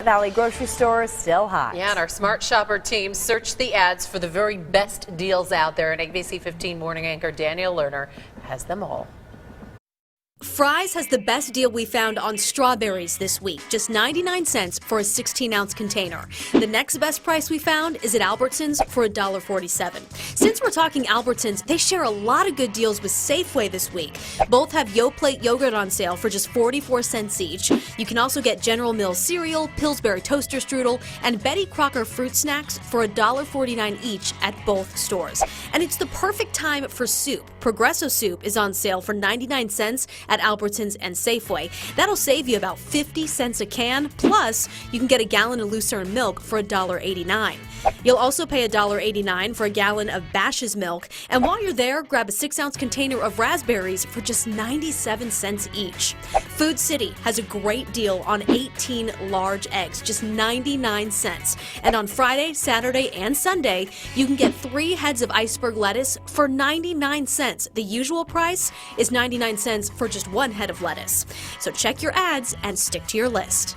Valley grocery stores still hot. Yeah, and our Smart Shopper team searched the ads for the very best deals out there, and ABC 15 morning anchor Daniel Lerner has them all. Fry's has the best deal we found on strawberries this week, just 99 cents for a 16-ounce container. The next best price we found is at Albertsons for $1.47. Since we're talking Albertsons, they share a lot of good deals with Safeway this week. Both have Yoplait yogurt on sale for just 44 cents each. You can also get General Mills cereal, Pillsbury toaster strudel, and Betty Crocker fruit snacks for $1.49 each at both stores. And it's the perfect time for soup. Progresso soup is on sale for 99 cents at Albertsons and Safeway. That'll save you about 50 cents a can, plus you can get a gallon of Lucerne milk for $1.89. You'll also pay $1.89 for a gallon of Bash's milk, and while you're there, grab a 6-ounce container of raspberries for just 97 cents each. Food City has a great deal on 18 large eggs, just 99 cents. And on Friday, Saturday, and Sunday, you can get 3 heads of iceberg lettuce for 99 cents. The usual price is 99 cents for just 1 head of lettuce. So check your ads and stick to your list.